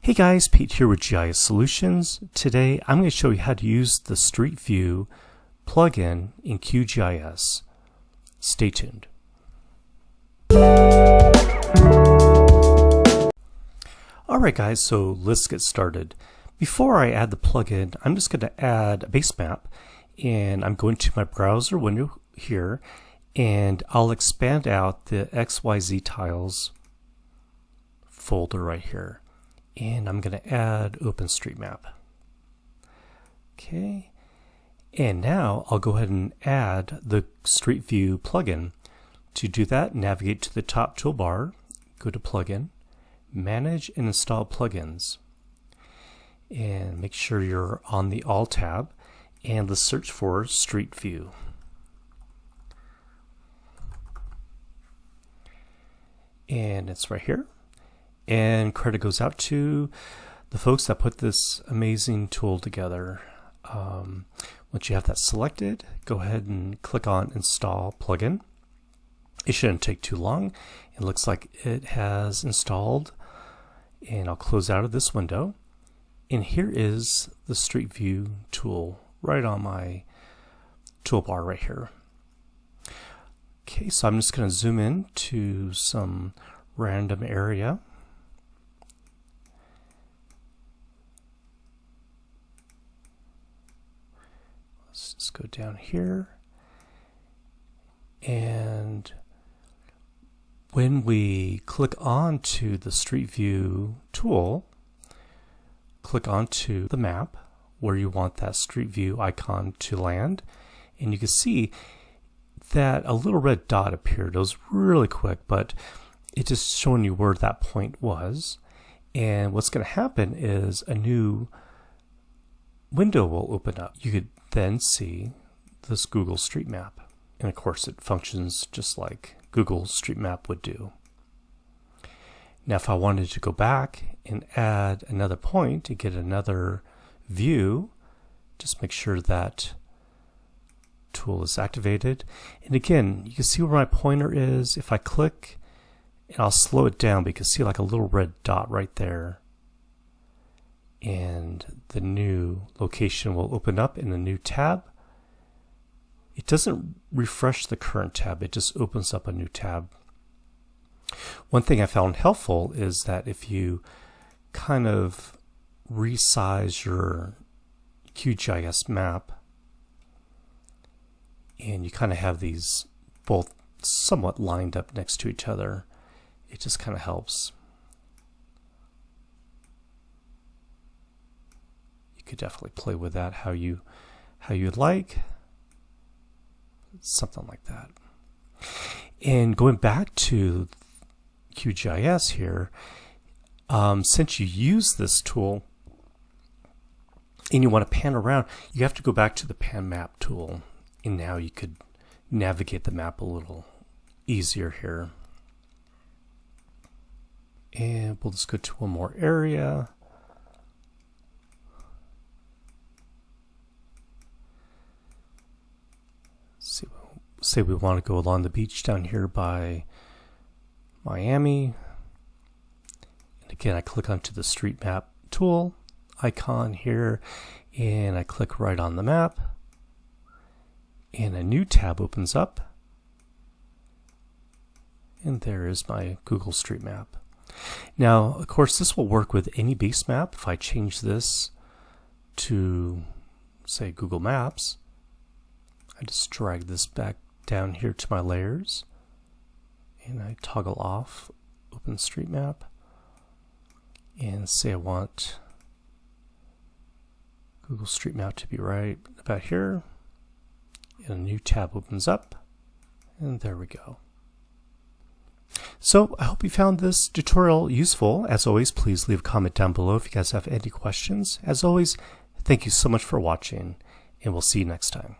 Hey guys, Pete here with GIS Solutions. Today I'm going to show you how to use the StreetView plugin in QGIS. Stay tuned. Alright guys, so let's get started. Before I add the plugin, I'm just going to add a basemap, and I'm going to my browser window here, and I'll expand out the XYZ tiles folder right here. And I'm going to add OpenStreetMap. Okay, and now I'll go ahead and add the StreetView plugin. To do that, navigate to the top toolbar, go to Plugin, Manage and Install Plugins, and make sure you're on the All tab, and let's search for StreetView. And it's right here. And credit goes out to the folks that put this amazing tool together. Once you have that selected, go ahead and click on Install Plugin. It shouldn't take too long. It looks like it has installed. And I'll close out of this window. And here is the StreetView tool right on my toolbar right here. Okay, so I'm just going to zoom in to some random area. Let's just go down here, and when we click onto the StreetView tool, click onto the map where you want that StreetView icon to land, and you can see that a little red dot appeared. It was really quick, but it's just showing you where that point was. And what's going to happen is a new window will open up. You could then see this Google Street Map, and of course it functions just like Google Street Map would do. Now if I wanted to go back and add another point to get another view, just make sure that tool is activated, and again you can see where my pointer is. If I click, and I'll slow it down, but you can see like a little red dot right there, and the new location will open up in a new tab. It doesn't refresh the current tab, it just opens up a new tab. One thing I found helpful is that if you kind of resize your QGIS map and you kind of have these both somewhat lined up next to each other, it just kind of helps. Could definitely play with that how you'd like, something like that. And going back to QGIS here, since you use this tool and you want to pan around, you have to go back to the pan map tool, and now you could navigate the map a little easier here. And we'll just go to one more area. Say we want to go along the beach down here by Miami. And again, I click onto the Street Map tool icon here, and I click right on the map, and a new tab opens up, and there is my Google Street Map. Now, of course, this will work with any base map. If I change this to, say, Google Maps, I just drag this back down here to my layers, and I toggle off OpenStreetMap, and say I want Google Street Map to be right about here, and a new tab opens up, and there we go. So I hope you found this tutorial useful. As always, please leave a comment down below if you guys have any questions. As always, thank you so much for watching, and we'll see you next time.